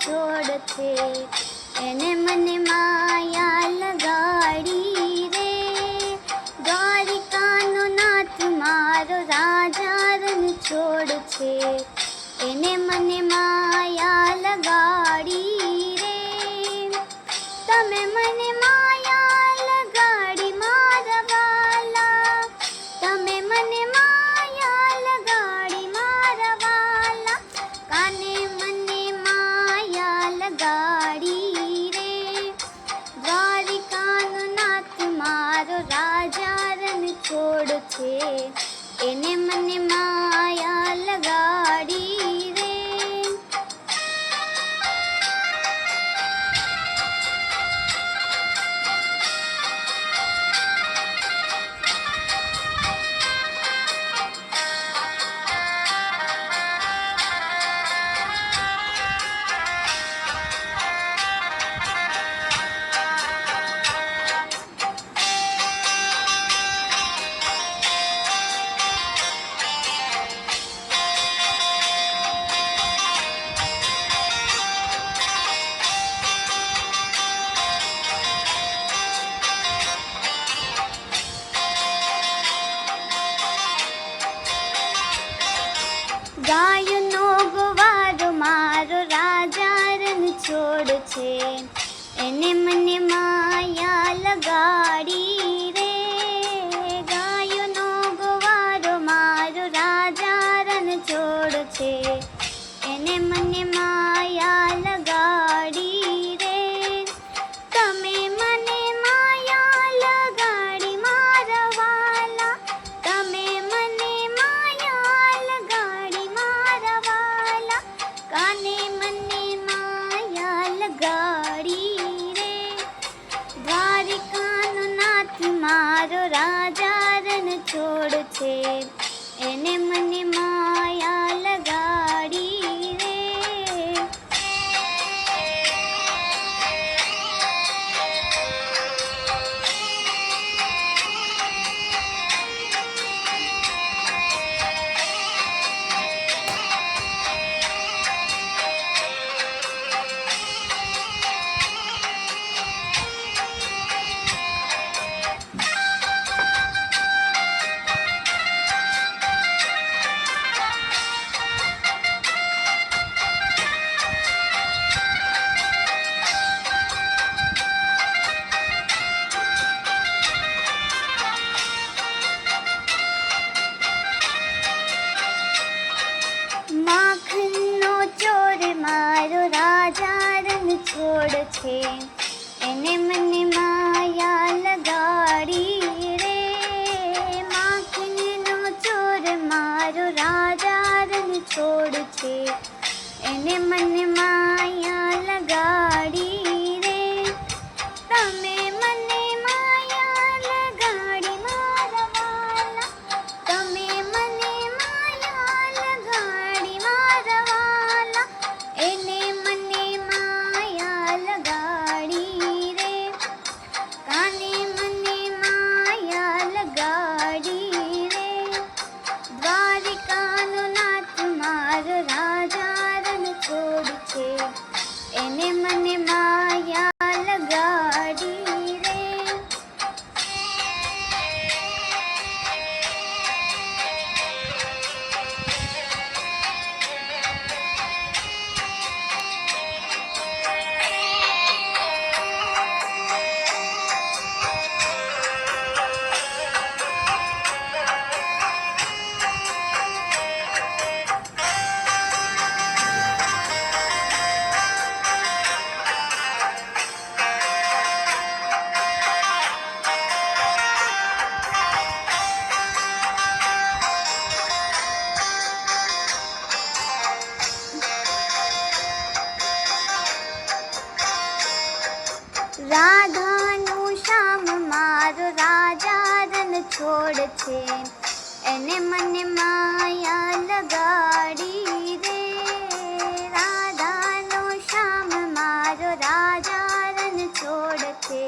છોડ છે, એને મને માયા લગાડી રે. દ્વારિકાનો નાથ મારો રાજા રણ છોડ છે, એને મને માયા લગાડી રે. તમે મને માયા લગાડી મારા વાલા, તમે મને માયા લગાડી મારા વાલા. કાને મને માયા લગાડી રે. દ્વારિકાનો નાથ મારો રાજા રણ છોડ છે, એને મને માયા લગાડી રે. ગાયનો ગોવારો મારો રાજા રણ છોડ છે, એને મને માયા લગાડી રે. ગાયનો ગોવારો મારો રાજા રણ છોડ છે, એને મને માયા લગાડી રે. તમે મને માયા લગાડી મારા વાલા, તમે મને માયા લગાડી મારા વાલા. કાને મને માયા લગાડી રે. દ્વારિકાનો નાથ મારો રાજા રણ છોડ છે, એને મને માયા લગાડી રે. માખણનો ચોર મારો રાજા રણ છોડ છે, એને મને માયા લગાડી રે. માખણનો ચોર મારો રાજા રણ છોડ છે, એને મને માયા લગાડી રે. તમે મને માયા લગાડી મારા વાલા, તમે મને માયા લગાડી મારા વાલા. એને મને માયા લગાડી રે. કાને મને માયા લગાડી રે. દ્વારિકાનો નાથ મારો રાજા રણ છોડ છે, એને મને માયા લગાડી રે. રાધાનું શ્યામ મારો રાજા રણ છોડ છે, એને મને માયા લગાડી રે. રાધાનો શ્યામ મારો રાજા રણ છોડ છે,